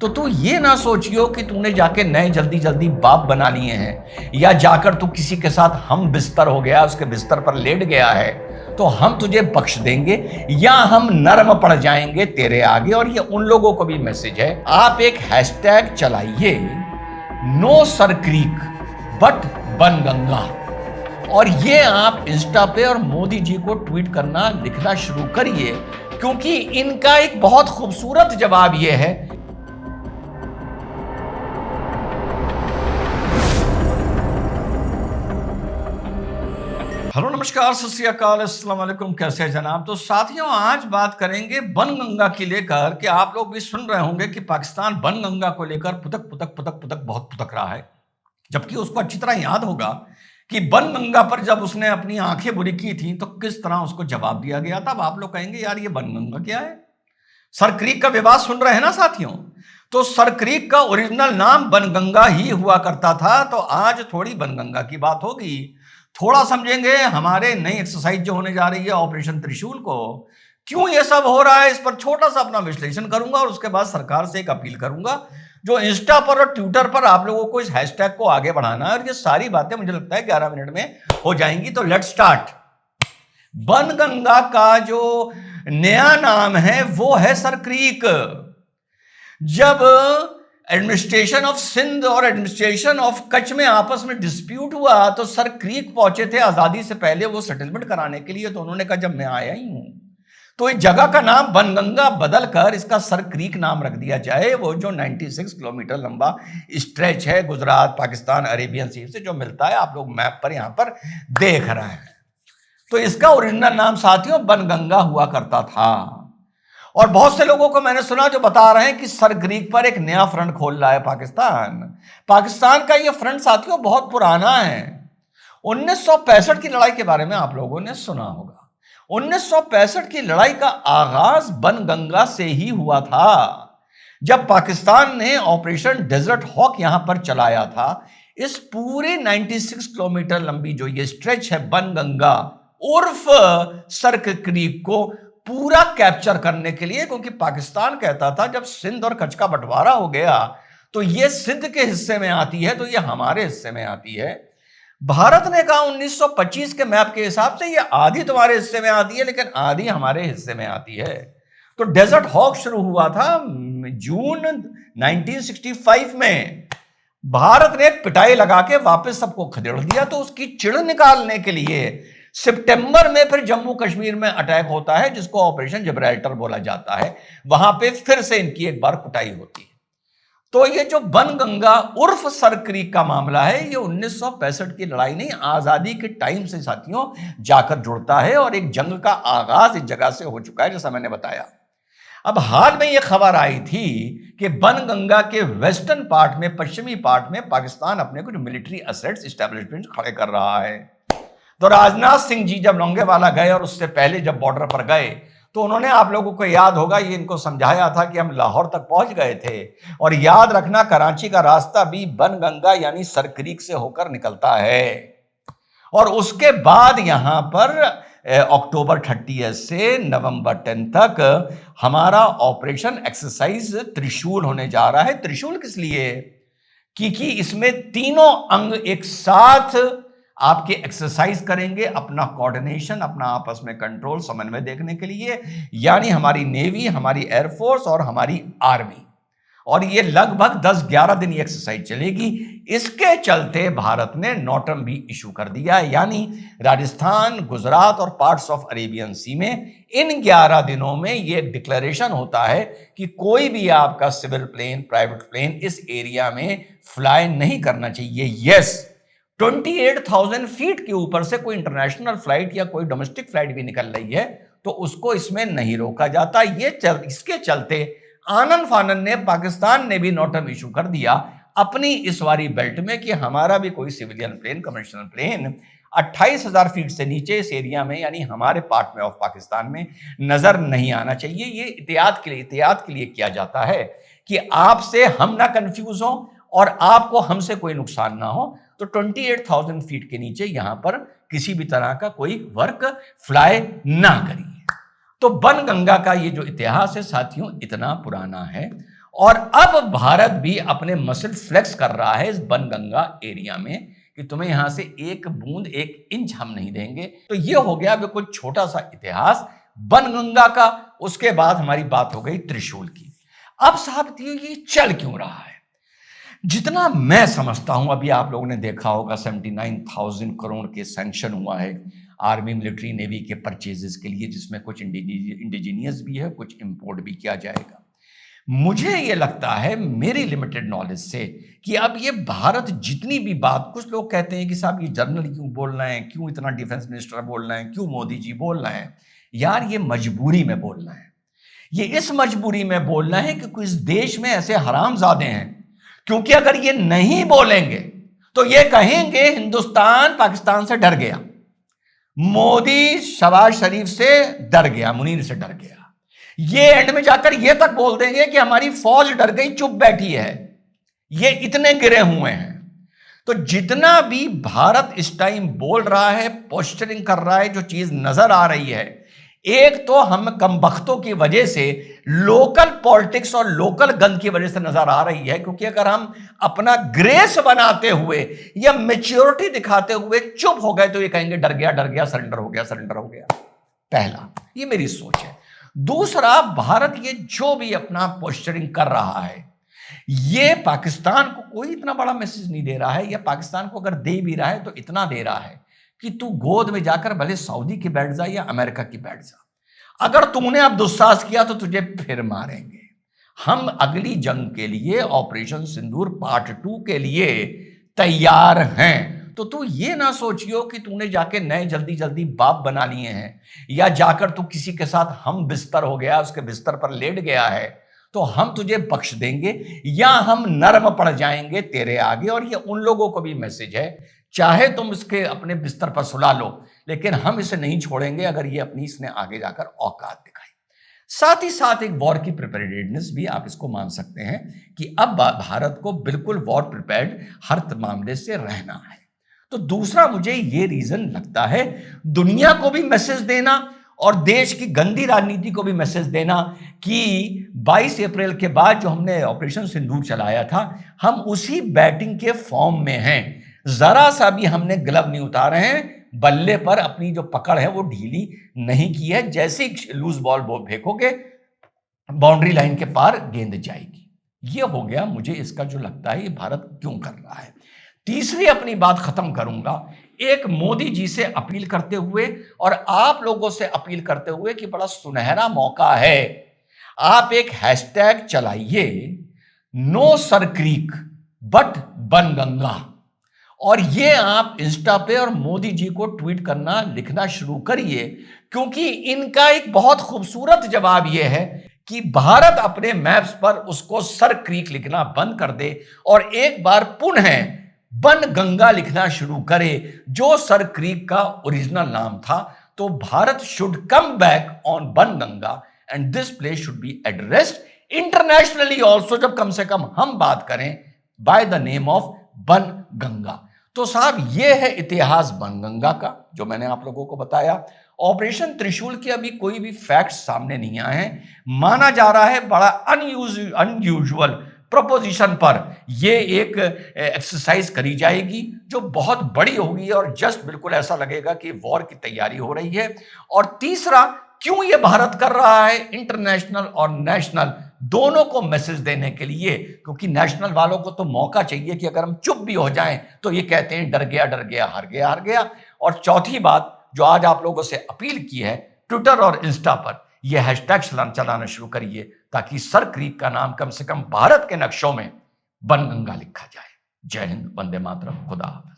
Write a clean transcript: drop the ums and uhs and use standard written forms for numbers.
तो तू ये ना सोचियो कि तूने जाके नए जल्दी जल्दी बाप बना लिए हैं या जाकर तू किसी के साथ हम बिस्तर हो गया, उसके बिस्तर पर लेट गया है तो हम तुझे बख्श देंगे या हम नरम पड़ जाएंगे तेरे आगे। और ये उन लोगों को भी मैसेज है, आप एक हैशटैग चलाइए, नो सर क्रीक बट बनगंगा, और ये आप इंस्टा पे और मोदी जी को ट्वीट करना लिखना शुरू करिए, क्योंकि इनका एक बहुत खूबसूरत जवाब ये है। हेलो, नमस्कार, सत श्री अकाल, अस्सलाम वालेकुम, कैसे हैं जनाब। तो साथियों, आज बात करेंगे बनगंगा की लेकर कि आप लोग भी सुन रहे होंगे कि पाकिस्तान बनगंगा को लेकर पुतक पुतक पुतक पुतक बहुत पुतक रहा है, जबकि उसको अच्छी तरह याद होगा कि बनगंगा पर जब उसने अपनी आंखें बुरी की थी तो किस तरह उसको जवाब दिया गया था। अब आप लोग कहेंगे यार ये बनगंगा क्या है, सर क्रीक का विवाद सुन रहे हैं ना साथियों। तो सर क्रीक का ओरिजिनल नाम बनगंगा ही हुआ करता था। तो आज थोड़ी बनगंगा की बात होगी, थोड़ा समझेंगे हमारे नई एक्सरसाइज जो होने जा रही है ऑपरेशन त्रिशूल को, क्यों ये सब हो रहा है, इस पर छोटा सा अपना विश्लेषण करूंगा और उसके बाद सरकार से एक अपील करूंगा जो इंस्टा पर और ट्विटर पर आप लोगों को इस हैशटैग को आगे बढ़ाना है। और ये सारी बातें मुझे लगता है 11 मिनट में हो जाएंगी। तो लेट्स स्टार्ट। बनगंगा का जो नया नाम है वो है सर क्रीक। जब एडमिनिस्ट्रेशन ऑफ सिंध और एडमिनिस्ट्रेशन ऑफ कच्छ में आपस में डिस्प्यूट हुआ तो सर क्रीक पहुंचे थे आजादी से पहले वो सेटलमेंट कराने के लिए। तो उन्होंने कहा जब मैं आया ही हूं तो इस जगह का नाम बनगंगा बदल कर इसका सर क्रीक नाम रख दिया जाए। वो जो 96 किलोमीटर लंबा स्ट्रेच है गुजरात पाकिस्तान अरेबियन सी से जो मिलता है, आप लोग मैप पर यहां पर देख रहे हैं। तो इसका ओरिजिनल नाम साथियों बनगंगा हुआ करता था। और बहुत से लोगों को मैंने सुना जो बता रहे हैं कि सर क्रीक पर एक नया फ्रंट खोल रहा है पाकिस्तान। पाकिस्तान का यह फ्रंट साथियों बहुत पुराना है। 1965 की लड़ाई के बारे में आप लोगों ने सुना होगा। 1965 की लड़ाई का आगाज बनगंगा से ही हुआ था, जब पाकिस्तान ने ऑपरेशन डेजर्ट हॉक यहां पर चलाया था। इस पूरे 96 किलोमीटर लंबी जो ये स्ट्रेच है बनगंगा उर्फ सर क्रीक को पूरा कैप्चर करने के लिए, क्योंकि पाकिस्तान कहता था जब सिंध और कच्छ का बंटवारा हो गया तो ये सिंध के हिस्से में आती है तो ये हमारे हिस्से में आती है। भारत ने कहा 1925 के मैप के हिसाब से ये आधी तुम्हारे हिस्से में आती है लेकिन आधी हमारे हिस्से में आती है। तो डेजर्ट हॉक शुरू हुआ था जून 1965 में। भारत ने पिटाई लगा के वापस सबको खदेड़ दिया। तो उसकी चिढ़ निकालने के लिए सितंबर में फिर जम्मू कश्मीर में अटैक होता है जिसको ऑपरेशन जिब्राल्टर बोला जाता है। वहां पे फिर से इनकी एक बार कुटाई होती है। तो ये जो बनगंगा उर्फ सर क्रीक का मामला है ये 1965 की लड़ाई नहीं, आजादी के टाइम से साथियों जाकर जुड़ता है और एक जंग का आगाज इस जगह से हो चुका है जैसा मैंने बताया। अब हाल में यह खबर आई थी कि बनगंगा के वेस्टर्न पार्ट में, पश्चिमी पार्ट में पाकिस्तान अपने कुछ मिलिट्री एसेट्स एस्टेब्लिशमेंट खड़े कर रहा है। तो राजनाथ सिंह जी जब लोंगेवाला गए और उससे पहले जब बॉर्डर पर गए तो उन्होंने, आप लोगों को याद होगा, ये इनको समझाया था कि हम लाहौर तक पहुंच गए थे और याद रखना कराची का रास्ता भी बनगंगा यानी सर क्रीक से होकर निकलता है। और उसके बाद यहां पर अक्टूबर 30 से नवंबर 10 तक हमारा ऑपरेशन एक्सरसाइज त्रिशूल होने जा रहा है। त्रिशूल किस लिए? क्योंकि इसमें तीनों अंग एक साथ आपके एक्सरसाइज करेंगे, अपना कोऑर्डिनेशन, अपना आपस में कंट्रोल समन्वय देखने के लिए, यानी हमारी नेवी, हमारी एयरफोर्स और हमारी आर्मी। और ये लगभग 10-11 दिन ये एक्सरसाइज चलेगी। इसके चलते भारत ने नोटम भी इशू कर दिया, यानी राजस्थान, गुजरात और पार्ट्स ऑफ अरेबियन सी में इन 11 दिनों में ये डिक्लेरेशन होता है कि कोई भी आपका सिविल प्लेन, प्राइवेट प्लेन इस एरिया में फ्लाई नहीं करना चाहिए। यस, 28,000 फीट के ऊपर से कोई इंटरनेशनल फ्लाइट या कोई डोमेस्टिक फ्लाइट भी निकल रही है तो उसको इसमें नहीं रोका जाता। इसके चलते आनन फानन ने, पाकिस्तान ने भी नोटम इशू कर दिया अपनी इस वाली बेल्ट में कि हमारा भी कोई civilian plane, commercial plane 28,000 feet से नीचे इस एरिया में यानी हमारे पार्ट में ऑफ पाकिस्तान में नजर नहीं आना चाहिए। ये एहतियात के लिए किया जाता है कि आपसे हम ना कंफ्यूज हो और आपको हमसे कोई नुकसान ना हो। तो 28,000 फीट के नीचे यहां पर किसी भी तरह का कोई वर्क फ्लाई ना करिए। तो बनगंगा का ये जो इतिहास है साथियों इतना पुराना है और अब भारत भी अपने मसल फ्लेक्स कर रहा है इस बनगंगा एरिया में कि तुम्हें यहां से एक बूंद एक इंच हम नहीं देंगे। तो ये हो गया बिल्कुल छोटा सा इतिहास बनगंगा का। उसके बाद हमारी बात हो गई त्रिशूल की। अब साहब ये चल क्यों रहा है? जितना मैं समझता हूं, अभी आप लोगों ने देखा होगा 79,000 करोड़ के सैंक्शन हुआ है आर्मी मिलिट्री नेवी के परचेजेस के लिए, जिसमें कुछ इंडिजीनियस भी है, कुछ इंपोर्ट भी किया जाएगा। मुझे ये लगता है मेरी लिमिटेड नॉलेज से कि अब ये भारत जितनी भी बात, कुछ लोग कहते हैं कि साहब ये जर्नल क्यों बोल रहे हैं, क्यों इतना डिफेंस मिनिस्टर बोल रहे हैं, क्यों मोदी जी बोल रहे हैं। यार ये मजबूरी में बोलना है। ये इस मजबूरी में बोलना है कि इस देश में ऐसे हरामजादे हैं, क्योंकि अगर ये नहीं बोलेंगे तो ये कहेंगे हिंदुस्तान पाकिस्तान से डर गया, मोदी शहबाज शरीफ से डर गया, मुनीर से डर गया। ये एंड में जाकर ये तक बोल देंगे कि हमारी फौज डर गई, चुप बैठी है। ये इतने गिरे हुए हैं। तो जितना भी भारत इस टाइम बोल रहा है, पोस्टरिंग कर रहा है, जो चीज नजर आ रही है, एक तो हम कमबख्तों की वजह से लोकल पॉलिटिक्स और लोकल गन की वजह से नजर आ रही है। क्योंकि अगर हम अपना ग्रेस बनाते हुए या मेच्योरिटी दिखाते हुए चुप हो गए तो ये कहेंगे डर गया, सरेंडर हो गया, सरेंडर हो गया। पहला, ये मेरी सोच है। दूसरा, भारत ये जो भी अपना पोस्टरिंग कर रहा है, ये पाकिस्तान को कोई इतना बड़ा मैसेज नहीं दे रहा है, या पाकिस्तान को अगर दे भी रहा है तो इतना दे रहा है कि तू गोद में जाकर भले सऊदी की बैठ जा या अमेरिका की बैठ जा, अगर तूने अब दुस्साहस किया तो तुझे फिर मारेंगे। हम अगली जंग के लिए, ऑपरेशन सिंदूर पार्ट 2 के लिए तैयार हैं। तो तू ये ना सोचियो कि तूने जाके नए जल्दी जल्दी बाप बना लिए हैं, या जाकर तू किसी के साथ हम बिस्तर हो गया, उसके बिस्तर पर लेट गया है तो हम तुझे बख्श देंगे, या हम नर्म पड़ जाएंगे तेरे आगे। और ये उन लोगों को भी मैसेज है, चाहे तुम इसके अपने बिस्तर पर सुला लो, लेकिन हम इसे नहीं छोड़ेंगे अगर ये अपनी इसने आगे जाकर औकात दिखाई। साथ ही साथ एक वॉर की प्रिपेयर्डनेस भी आप इसको मान सकते हैं कि अब भारत को बिल्कुल वॉर प्रिपेयर्ड हर मामले से रहना है। तो दूसरा मुझे ये रीजन लगता है, दुनिया को भी मैसेज देना और देश की गंदी राजनीति को भी मैसेज देना कि 22 अप्रैल के बाद जो हमने ऑपरेशन सिंदूर चलाया था, हम उसी बैटिंग के फॉर्म में हैं। जरा सा भी हमने ग्लव नहीं उतारे हैं, बल्ले पर अपनी जो पकड़ है वो ढीली नहीं की है। जैसे ही लूज बॉल फेंकोगे, बाउंड्री लाइन के पार गेंद जाएगी। ये हो गया मुझे इसका जो लगता है ये भारत क्यों कर रहा है। तीसरी अपनी बात खत्म करूंगा एक मोदी जी से अपील करते हुए और आप लोगों से अपील करते हुए कि बड़ा सुनहरा मौका है, आप एक हैशटैग चलाइए, नो सर क्रीक बट बनगंगा, और ये आप इंस्टा पे और मोदी जी को ट्वीट करना, लिखना शुरू करिए। क्योंकि इनका एक बहुत खूबसूरत जवाब यह है कि भारत अपने मैप्स पर उसको सर क्रीक लिखना बंद कर दे और एक बार पुनः बनगंगा लिखना शुरू करे, जो सर क्रीक का ओरिजिनल नाम था। तो Bharat should come back on Banganga and this place should be addressed internationally also, जब कम से कम हम बात करें by the name of Banganga. तो साहब ये है इतिहास बनगंगा का जो मैंने आप लोगों को बताया। ऑपरेशन त्रिशूल के अभी कोई भी फैक्ट्स सामने नहीं आए हैं। माना जा रहा है बड़ा अनयूजुअल प्रोपोजिशन पर ये एक एक्सरसाइज करी जाएगी जो बहुत बड़ी होगी और जस्ट बिल्कुल ऐसा लगेगा कि वॉर की तैयारी हो रही है। और तीसरा, क्यों ये भारत कर रहा है, इंटरनेशनल और नेशनल दोनों को मैसेज देने के लिए, क्योंकि नेशनल वालों को तो मौका चाहिए कि अगर हम चुप भी हो जाएं तो ये कहते हैं डर गया, हार गया। और चौथी बात जो आज आप लोगों से अपील की है, ट्विटर और इंस्टा पर यह हैशटैग चलाना शुरू करिए ताकि सर क्रीक का नाम कम से कम भारत के नक्शों में बनगंगा लिखा जाए। जय हिंद, वंदे मातरम, खुदा हाफिज।